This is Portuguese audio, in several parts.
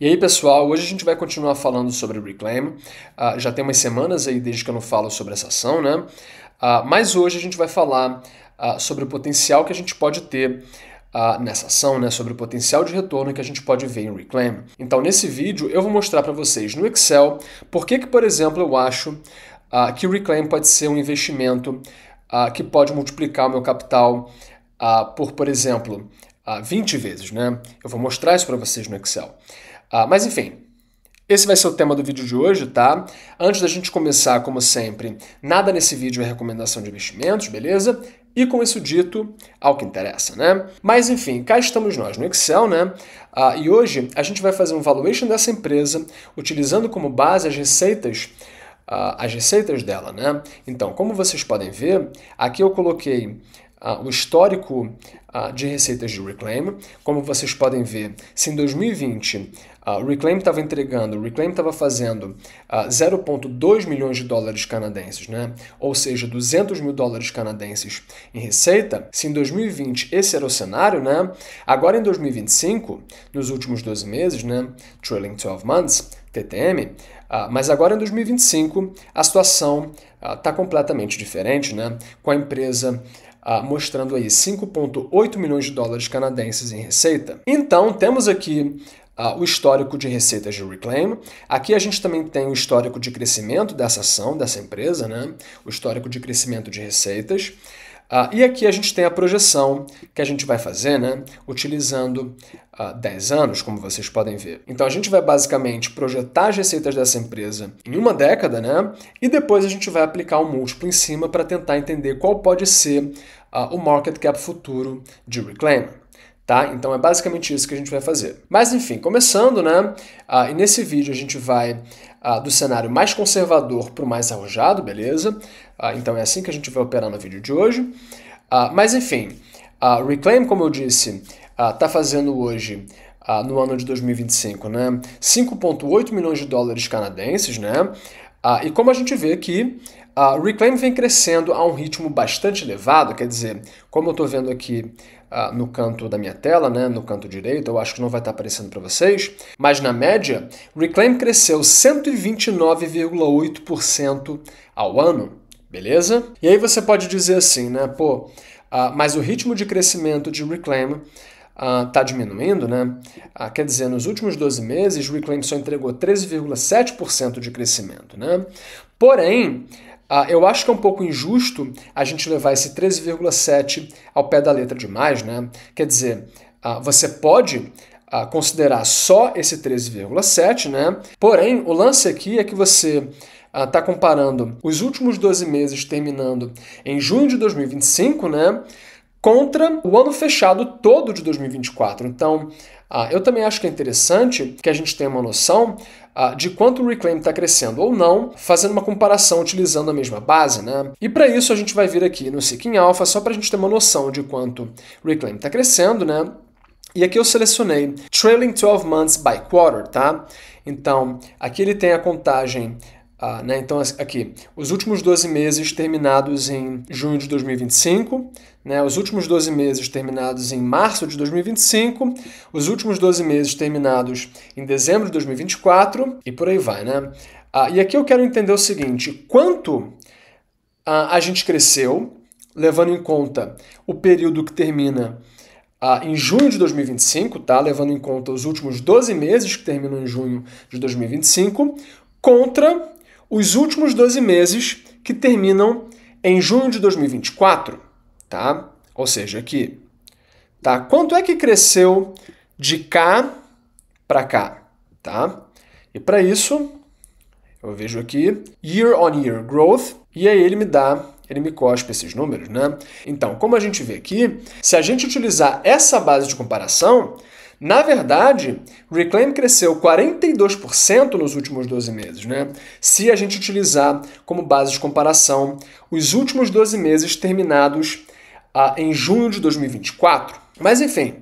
E aí, pessoal, hoje a gente vai continuar falando sobre Reclaim. Já tem umas semanas aí desde que eu não falo sobre essa ação, né? Mas hoje a gente vai falar sobre o potencial que a gente pode ter nessa ação, né? Sobre o potencial de retorno que a gente pode ver em Reclaim. Então, nesse vídeo, eu vou mostrar para vocês no Excel por que, por exemplo, eu acho que o Reclaim pode ser um investimento que pode multiplicar o meu capital por exemplo, 20 vezes, né? Eu vou mostrar isso para vocês no Excel. Mas enfim, esse vai ser o tema do vídeo de hoje, tá? Antes da gente começar, como sempre, nada nesse vídeo é recomendação de investimentos, beleza? E com isso dito, ao que interessa, né? Mas enfim, cá estamos nós no Excel, né? E hoje a gente vai fazer um valuation dessa empresa utilizando como base as receitas dela, né? Então, como vocês podem ver, aqui eu coloquei o histórico de receitas de Reclaim. Como vocês podem ver, se em 2020 o Reclaim estava fazendo 0,2 milhões de dólares canadenses, né? Ou seja, 200 mil dólares canadenses em receita, se em 2020 esse era o cenário, né? Agora em 2025, nos últimos 12 meses, né? Trailing 12 months, TTM, mas agora em 2025 a situação está completamente diferente, né? Com a empresa mostrando aí 5,8 milhões de dólares canadenses em receita. Então, temos aqui o histórico de receitas de Reclaim. Aqui a gente também tem o histórico de crescimento dessa ação, dessa empresa, né? O histórico de crescimento de receitas. E aqui a gente tem a projeção que a gente vai fazer, né? Utilizando 10 anos, como vocês podem ver. Então a gente vai basicamente projetar as receitas dessa empresa em uma década, né? E depois a gente vai aplicar um múltiplo em cima para tentar entender qual pode ser o market cap futuro de Reclaim. Tá? Então é basicamente isso que a gente vai fazer. Mas enfim, começando, né? E nesse vídeo a gente vai do cenário mais conservador para o mais arrojado, beleza? Então é assim que a gente vai operar no vídeo de hoje. Mas enfim, Reclaim, como eu disse, está fazendo hoje, no ano de 2025, né? 5,8 milhões de dólares canadenses, né? E como a gente vê aqui, Reclaim vem crescendo a um ritmo bastante elevado, quer dizer, como eu estou vendo aqui no canto da minha tela, né, no canto direito, eu acho que não vai estar aparecendo para vocês, mas na média, Reclaim cresceu 129,8% ao ano, beleza? E aí você pode dizer assim, né, pô, mas o ritmo de crescimento de Reclaim está diminuindo, né? Quer dizer, nos últimos 12 meses, Reclaim só entregou 13,7% de crescimento, né? Porém, eu acho que é um pouco injusto a gente levar esse 13,7 ao pé da letra demais, né? Quer dizer, você pode considerar só esse 13,7, né? Porém, o lance aqui é que você está comparando os últimos 12 meses terminando em junho de 2025, né? Contra o ano fechado todo de 2024. Então, eu também acho que é interessante que a gente tenha uma noção de quanto o Reclaim está crescendo ou não, fazendo uma comparação utilizando a mesma base, né? E para isso a gente vai vir aqui no Seeking Alpha, só para a gente ter uma noção de quanto o Reclaim está crescendo, né? E aqui eu selecionei Trailing 12 Months by Quarter, tá? Então, aqui ele tem a contagem, né? Então, aqui, os últimos 12 meses terminados em junho de 2025, né? Os últimos 12 meses terminados em março de 2025, os últimos 12 meses terminados em dezembro de 2024 e por aí vai, né? E aqui eu quero entender o seguinte, quanto a gente cresceu, levando em conta o período que termina em junho de 2025, tá? Levando em conta os últimos 12 meses que terminam em junho de 2025, contra os últimos 12 meses que terminam em junho de 2024, tá? Ou seja, aqui, tá? Quanto é que cresceu de cá para cá, tá? E para isso, eu vejo aqui Year on Year Growth, e aí ele me cospe esses números, né? Então, como a gente vê aqui, se a gente utilizar essa base de comparação, na verdade, Reclaim cresceu 42% nos últimos 12 meses, né? Se a gente utilizar como base de comparação os últimos 12 meses terminados em junho de 2024. Mas enfim,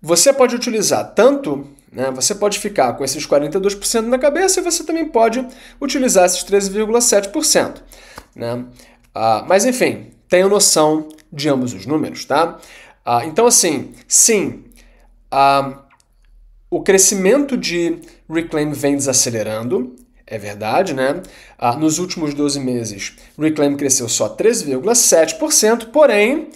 você pode utilizar tanto, né? Você pode ficar com esses 42% na cabeça e você também pode utilizar esses 13,7%, né? Mas enfim, tenha noção de ambos os números, tá? Então assim, sim, O crescimento de Reclaim vem desacelerando, é verdade, né? Nos últimos 12 meses, Reclaim cresceu só 13,7%, porém,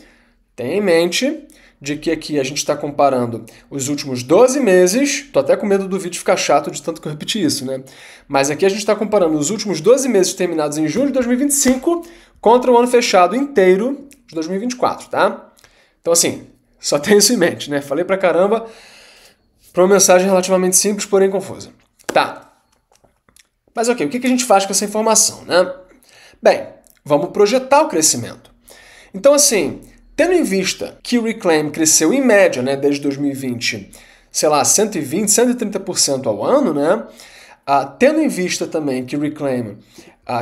tenha em mente de que aqui a gente está comparando os últimos 12 meses, tô até com medo do vídeo ficar chato de tanto que eu repeti isso, né? Mas aqui a gente está comparando os últimos 12 meses terminados em junho de 2025 contra o ano fechado inteiro de 2024, tá? Então assim, só tenha isso em mente, né? Falei pra caramba para uma mensagem relativamente simples, porém confusa. Tá. Mas ok, o que a gente faz com essa informação, né? Bem, vamos projetar o crescimento. Então assim, tendo em vista que o Reclaim cresceu em média, né, desde 2020, sei lá, 120%, 130% ao ano, né? Tendo em vista também que o Reclaim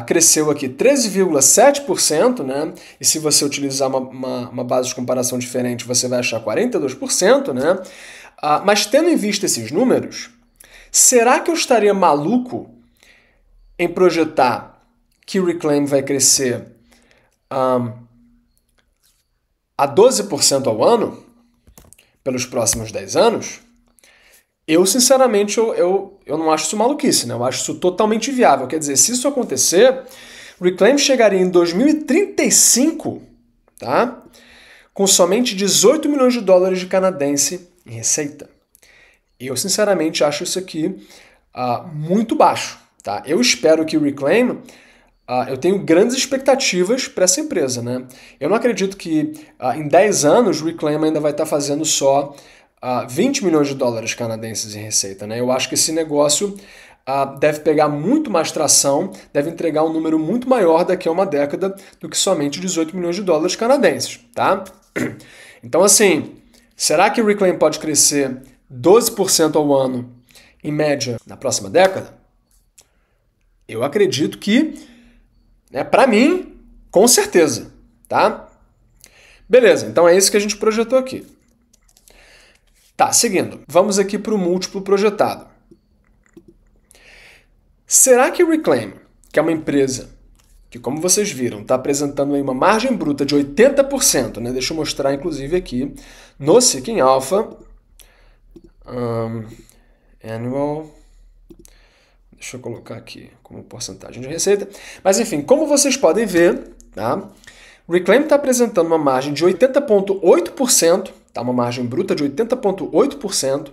cresceu aqui 13,7%, né? E se você utilizar uma base de comparação diferente, você vai achar 42%, né? Mas tendo em vista esses números, será que eu estaria maluco em projetar que o Reclaim vai crescer a 12% ao ano pelos próximos 10 anos? Eu, sinceramente, eu não acho isso maluquice, né? Eu acho isso totalmente viável. Quer dizer, se isso acontecer, o Reclaim chegaria em 2035, tá? Com somente 18 milhões de dólares de canadense em receita. Eu, sinceramente, acho isso aqui muito baixo, tá? Eu espero que o Reclaim... eu tenho grandes expectativas para essa empresa, né? Eu não acredito que em 10 anos o Reclaim ainda vai estar fazendo só 20 milhões de dólares canadenses em receita, né? Eu acho que esse negócio deve pegar muito mais tração, deve entregar um número muito maior daqui a uma década do que somente 18 milhões de dólares canadenses, tá? Então, assim, será que o Reclaim pode crescer 12% ao ano, em média, na próxima década? Eu acredito que, né, para mim, com certeza, tá? Beleza, então é isso que a gente projetou aqui. Tá, seguindo. Vamos aqui para o múltiplo projetado. Será que o Reclaim, que é uma empresa que, como vocês viram, está apresentando aí uma margem bruta de 80%, né? Deixa eu mostrar, inclusive, aqui no Seeking Alpha, annual, deixa eu colocar aqui como porcentagem de receita. Mas, enfim, como vocês podem ver, tá? O Reclaim está apresentando uma margem de 80,8%, tá? Uma margem bruta de 80,8%.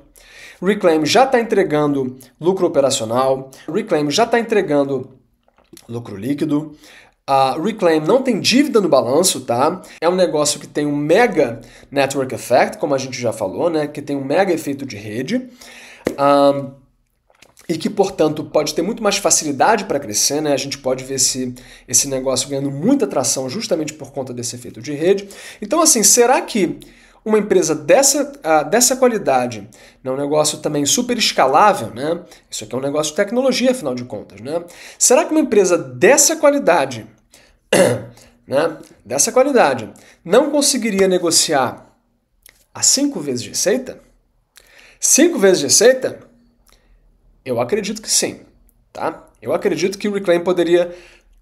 O Reclaim já está entregando lucro operacional. O Reclaim já está entregando lucro líquido. O Reclaim não tem dívida no balanço, tá? É um negócio que tem um mega network effect, como a gente já falou, né? Que tem um mega efeito de rede. E que, portanto, pode ter muito mais facilidade para crescer, né? A gente pode ver esse negócio ganhando muita tração justamente por conta desse efeito de rede. Então, assim, será que uma empresa dessa qualidade, né, um negócio também super escalável, né? Isso aqui é um negócio de tecnologia, afinal de contas, né? Será que uma empresa dessa qualidade, né, dessa qualidade, não conseguiria negociar a 5 vezes de receita? 5 vezes de receita? Eu acredito que sim, tá? Eu acredito que o Reclaim poderia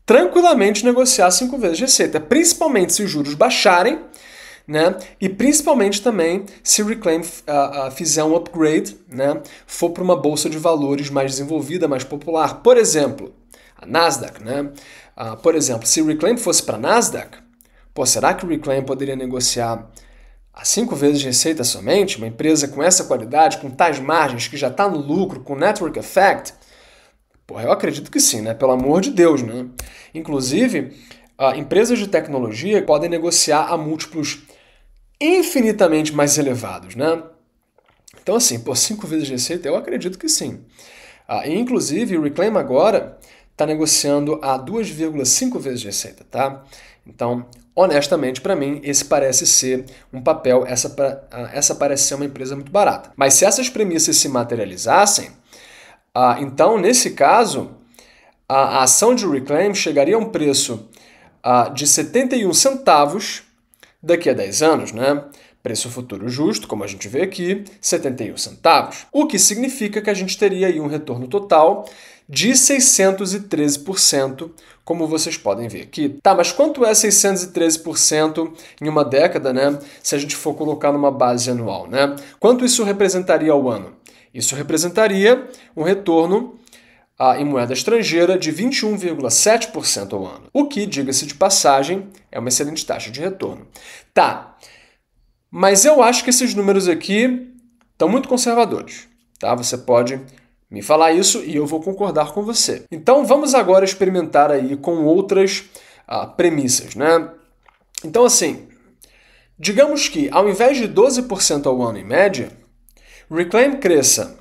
tranquilamente negociar 5 vezes de receita, principalmente se os juros baixarem, né? E principalmente também se o Reclaim fizer um upgrade, né? For para uma bolsa de valores mais desenvolvida, mais popular. Por exemplo, a Nasdaq, né? Por exemplo, se o Reclaim fosse para a Nasdaq, será que o Reclaim poderia negociar a 5 vezes de receita somente? Uma empresa com essa qualidade, com tais margens, que já está no lucro, com network effect? Eu acredito que sim, né? Pelo amor de Deus, né? Inclusive, empresas de tecnologia podem negociar a múltiplos infinitamente mais elevados, né? Então, assim, 5 vezes de receita, eu acredito que sim. E, inclusive, o Reclaim agora está negociando a 2,5 vezes de receita, tá? Então, honestamente, para mim, esse parece ser um papel, essa parece ser uma empresa muito barata. Mas se essas premissas se materializassem, então, nesse caso, a ação de Reclaim chegaria a um preço de 71 centavos daqui a 10 anos, né? Preço futuro justo, como a gente vê aqui, 71 centavos. O que significa que a gente teria aí um retorno total de 613%, como vocês podem ver aqui. Tá, mas quanto é 613% em uma década, né? Se a gente for colocar numa base anual, né? Quanto isso representaria ao ano? Isso representaria um retorno em moeda estrangeira de 21,7% ao ano, o que, diga-se de passagem, é uma excelente taxa de retorno. Tá, mas eu acho que esses números aqui estão muito conservadores, tá? Você pode me falar isso e eu vou concordar com você. Então vamos agora experimentar aí com outras premissas, né? Então assim, digamos que ao invés de 12% ao ano em média, Reclaim cresça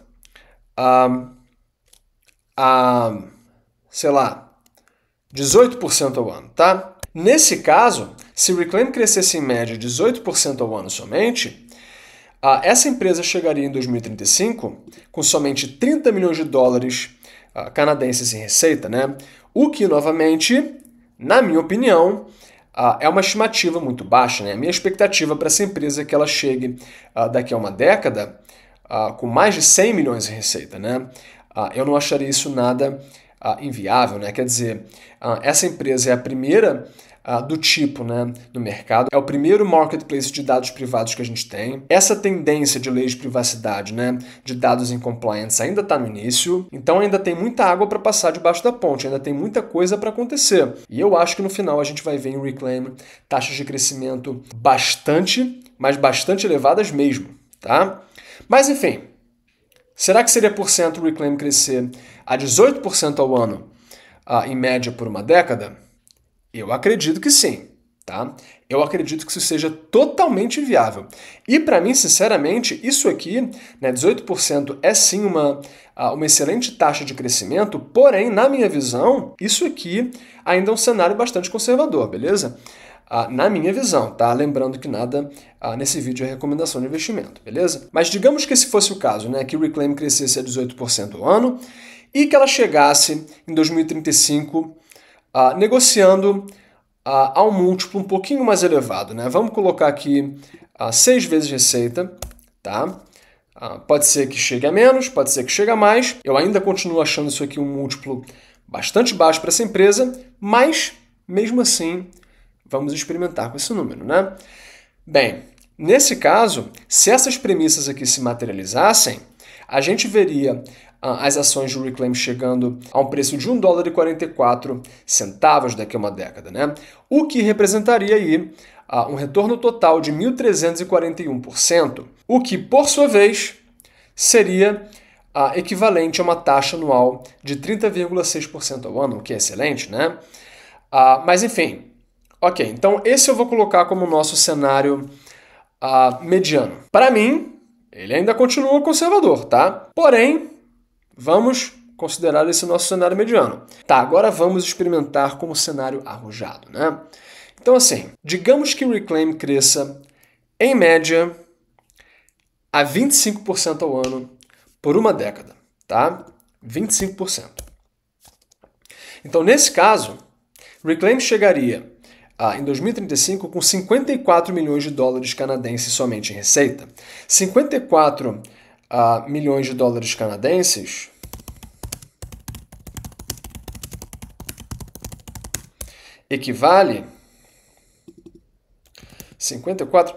sei lá, 18% ao ano, tá? Nesse caso, se Reclaim crescesse em média 18% ao ano somente, essa empresa chegaria em 2035 com somente 30 milhões de dólares canadenses em receita, né? O que, novamente, na minha opinião, é uma estimativa muito baixa, né? A minha expectativa para essa empresa é que ela chegue daqui a uma década com mais de 100 milhões em receita, né? Eu não acharia isso nada inviável, né? Quer dizer, essa empresa é a primeira do tipo, né, no mercado, é o primeiro marketplace de dados privados que a gente tem. Essa tendência de leis de privacidade, né, de dados em compliance ainda está no início, então ainda tem muita água para passar debaixo da ponte, ainda tem muita coisa para acontecer. E eu acho que no final a gente vai ver em Reclaim taxas de crescimento bastante, mas bastante elevadas mesmo, tá? Mas enfim, será que seria o Reclaim crescer a 18% ao ano, em média por uma década? Eu acredito que sim, tá? Eu acredito que isso seja totalmente viável. E para mim, sinceramente, isso aqui, né, 18% é sim uma excelente taxa de crescimento, porém, na minha visão, isso aqui ainda é um cenário bastante conservador, beleza? Na minha visão, tá? Lembrando que nada nesse vídeo é recomendação de investimento, beleza? Mas digamos que esse fosse o caso, né? Que o Reclaim crescesse a 18% ao ano e que ela chegasse em 2035 negociando a um múltiplo um pouquinho mais elevado, né? Vamos colocar aqui 6 vezes receita, tá? Pode ser que chegue a menos, pode ser que chegue a mais. Eu ainda continuo achando isso aqui um múltiplo bastante baixo para essa empresa, mas mesmo assim vamos experimentar com esse número, né? Bem, nesse caso, se essas premissas aqui se materializassem, a gente veria as ações de Reclaim chegando a um preço de $1,44 daqui a uma década, né? O que representaria aí um retorno total de 1.341%, o que, por sua vez, seria equivalente a uma taxa anual de 30,6% ao ano, o que é excelente, né? Mas, enfim, ok, então esse eu vou colocar como nosso cenário mediano. Para mim, ele ainda continua conservador, tá? Porém, vamos considerar esse nosso cenário mediano. Tá, agora vamos experimentar como cenário arrojado, né? Então, assim, digamos que o Reclaim cresça, em média, a 25% ao ano por uma década, tá? 25%. Então, nesse caso, Reclaim chegaria em 2035 com 54 milhões de dólares canadenses somente em receita. 54 milhões de dólares canadenses equivale 54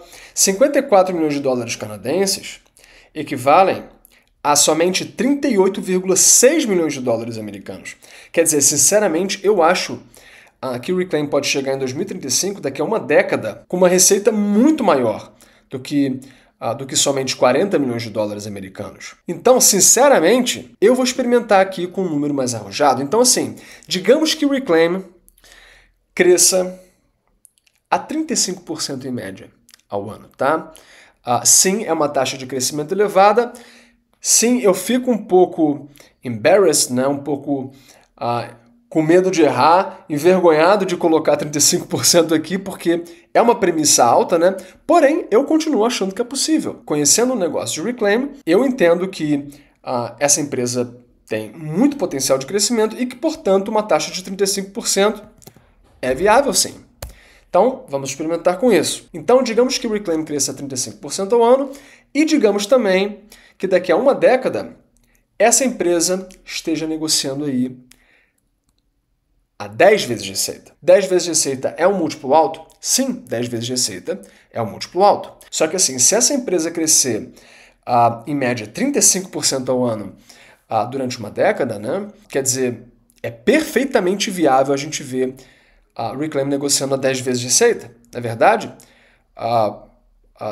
milhões de dólares canadenses equivalem a somente 38,6 milhões de dólares americanos. Quer dizer, sinceramente, eu acho que o Reclaim pode chegar em 2035, daqui a uma década, com uma receita muito maior do que somente 40 milhões de dólares americanos. Então, sinceramente, eu vou experimentar aqui com um número mais arrojado. Então, assim, digamos que o Reclaim cresça a 35% em média ao ano, tá? Sim, é uma taxa de crescimento elevada. Sim, eu fico um pouco embarrassed, né? Um pouco com medo de errar, envergonhado de colocar 35% aqui, porque é uma premissa alta, né? Porém, eu continuo achando que é possível. Conhecendo o negócio de Reclaim, eu entendo que essa empresa tem muito potencial de crescimento e que, portanto, uma taxa de 35% é viável, sim. Então, vamos experimentar com isso. Então, digamos que o Reclaim cresça 35% ao ano e digamos também que daqui a uma década essa empresa esteja negociando aí a 10 vezes de receita. 10 vezes de receita é um múltiplo alto? Sim, 10 vezes de receita é um múltiplo alto. Só que assim, se essa empresa crescer em média 35% ao ano durante uma década, né? Quer dizer, é perfeitamente viável a gente ver a Reclaim negociando a 10 vezes de receita. Na verdade,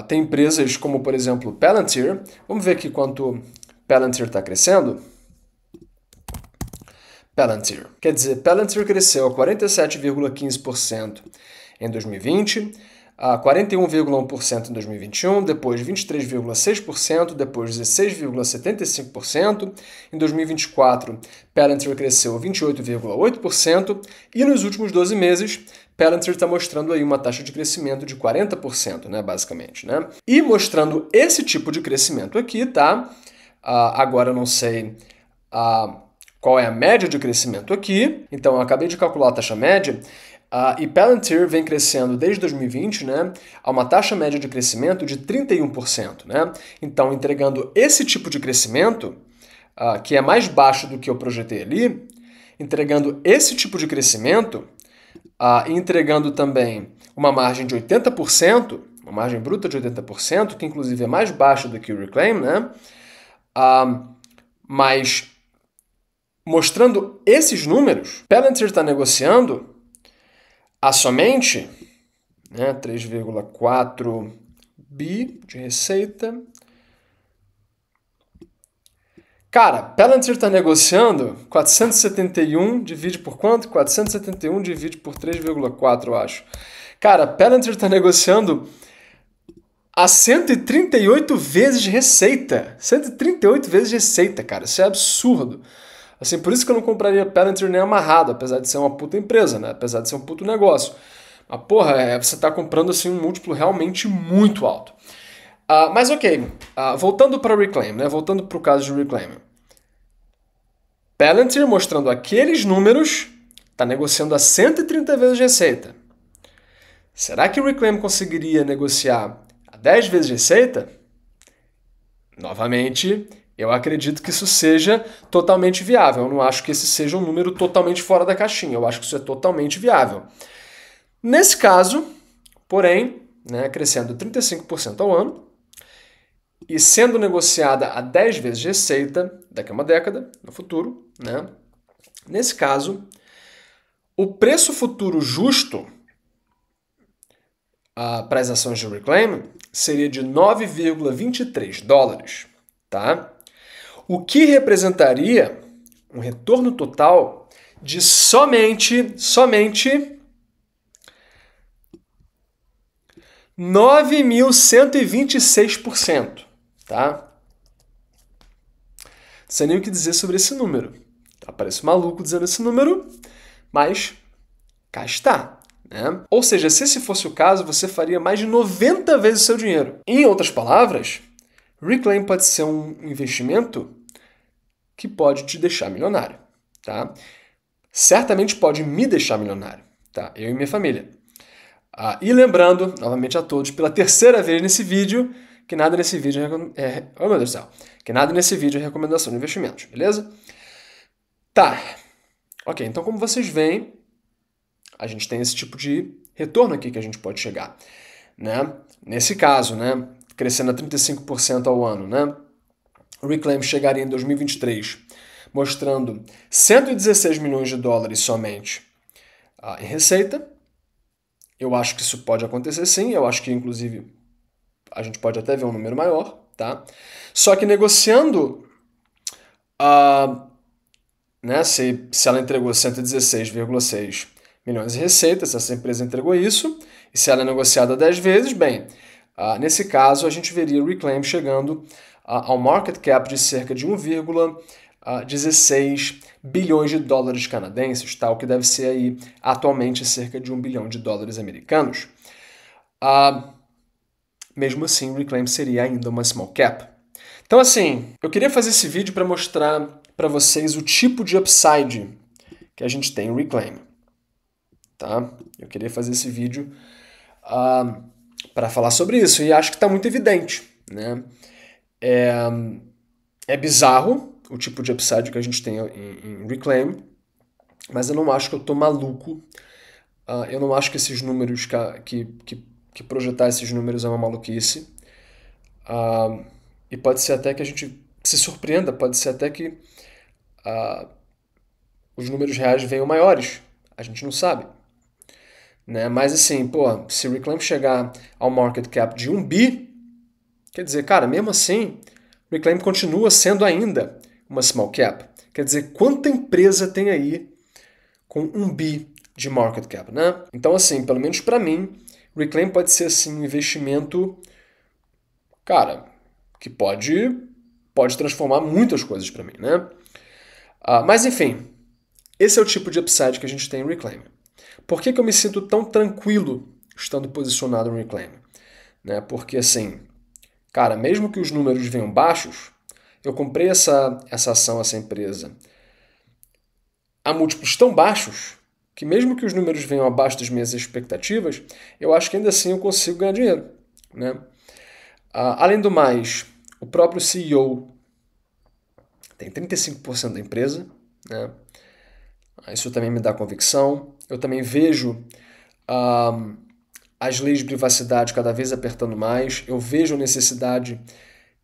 tem empresas como, por exemplo, Palantir. Vamos ver aqui quanto Palantir está crescendo. Palantir. Quer dizer, Palantir cresceu a 47,15% em 2020, a 41,1% em 2021, depois 23,6%, depois 16,75%. Em 2024, Palantir cresceu 28,8% e nos últimos 12 meses, Palantir está mostrando aí uma taxa de crescimento de 40%, né, basicamente, né? E mostrando esse tipo de crescimento aqui, tá? Agora eu não sei qual é a média de crescimento aqui, então eu acabei de calcular a taxa média, e Palantir vem crescendo desde 2020, né, a uma taxa média de crescimento de 31%, né? Então, entregando esse tipo de crescimento, que é mais baixo do que eu projetei ali, entregando esse tipo de crescimento, e entregando também uma margem de 80%, uma margem bruta de 80%, que inclusive é mais baixa do que o Reclaim, né? Mas mostrando esses números, Palantir está negociando a somente 3,4 bi de receita. Cara, Palantir está negociando 471, divide por quanto? 471 divide por 3,4, eu acho. Cara, Palantir está negociando a 138 vezes de receita. 138 vezes de receita, cara. Isso é absurdo. Assim, por isso que eu não compraria Palantir nem amarrado, apesar de ser uma puta empresa, né? Apesar de ser um puto negócio. Mas, porra, você tá comprando assim um múltiplo realmente muito alto. Mas ok, voltando para o Reclaim, né? Voltando para o caso de Reclaim. Palantir mostrando aqueles números, está negociando a 130 vezes de receita. Será que o Reclaim conseguiria negociar a 10 vezes de receita? Novamente, eu acredito que isso seja totalmente viável. Eu não acho que esse seja um número totalmente fora da caixinha. Eu acho que isso é totalmente viável. Nesse caso, porém, né, crescendo 35% ao ano e sendo negociada a 10 vezes de receita daqui a uma década, no futuro, né? Nesse caso, o preço futuro justo para as ações de Reclaim seria de 9,23 dólares, tá? O que representaria um retorno total de somente 9.126%, tá? Não sei nem o que dizer sobre esse número. Tá? Parece maluco dizendo esse número, mas cá está. Né? Ou seja, se esse fosse o caso, você faria mais de 90 vezes o seu dinheiro. Em outras palavras, Reclaim pode ser um investimento que pode te deixar milionário. Tá? Certamente pode me deixar milionário. Tá? Eu e minha família. E lembrando, novamente a todos, pela terceira vez nesse vídeo, que nada nesse vídeo oh meu Deus do céu, que nada nesse vídeo é recomendação de investimentos, beleza? Tá. Ok, então como vocês veem, a gente tem esse tipo de retorno aqui que a gente pode chegar, né? Nesse caso, né, crescendo a 35% ao ano, né? O Reclaim chegaria em 2023 mostrando 116 milhões de dólares somente em receita. Eu acho que isso pode acontecer sim, eu acho que inclusive a gente pode até ver um número maior, tá? Só que negociando, né, se ela entregou 116,6 milhões de receitas, se essa empresa entregou isso, e se ela é negociada 10 vezes, bem, nesse caso a gente veria o Reclaim chegando ao market cap de cerca de 1,16 bilhões de dólares canadenses, tá? O que deve ser aí atualmente cerca de 1 bilhão de dólares americanos. Mesmo assim, o Reclaim seria ainda uma small cap. Então assim, eu queria fazer esse vídeo para mostrar para vocês o tipo de upside que a gente tem em Reclaim. Tá? Eu queria fazer esse vídeo para falar sobre isso e acho que está muito evidente. Né? É bizarro o tipo de upside que a gente tem em Reclaim, mas eu não acho que eu tô maluco. Eu não acho que esses números, que projetar esses números é uma maluquice. e pode ser até que a gente se surpreenda, pode ser até que os números reais venham maiores. A gente não sabe. Né? Mas assim, pô, se o Reclaim chegar ao market cap de 1 bi, quer dizer, cara, mesmo assim, o Reclaim continua sendo ainda uma small cap. Quer dizer, quanta empresa tem aí com 1 bi de market cap, né? Então, assim, pelo menos para mim, o Reclaim pode ser assim um investimento, cara, que pode transformar muitas coisas para mim, né? Mas enfim, esse é o tipo de upside que a gente tem em Reclaim. Por que eu me sinto tão tranquilo estando posicionado no Reclaim? Né? Porque assim, cara, mesmo que os números venham baixos, eu comprei essa ação, essa empresa, a múltiplos tão baixos que mesmo que os números venham abaixo das minhas expectativas, eu acho que ainda assim eu consigo ganhar dinheiro. Né? Além do mais, o próprio CEO tem 35% da empresa, né? Isso também me dá convicção. Eu também vejo as leis de privacidade cada vez apertando mais. Eu vejo a necessidade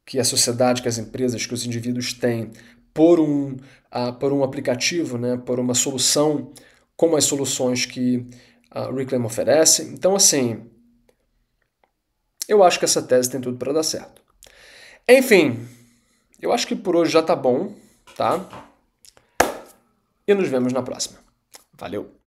que a sociedade, que as empresas, que os indivíduos têm por um aplicativo, né, por uma solução como as soluções que o Reclaim oferece. Então, assim, eu acho que essa tese tem tudo para dar certo. Enfim, eu acho que por hoje já tá bom, tá? E nos vemos na próxima. Valeu!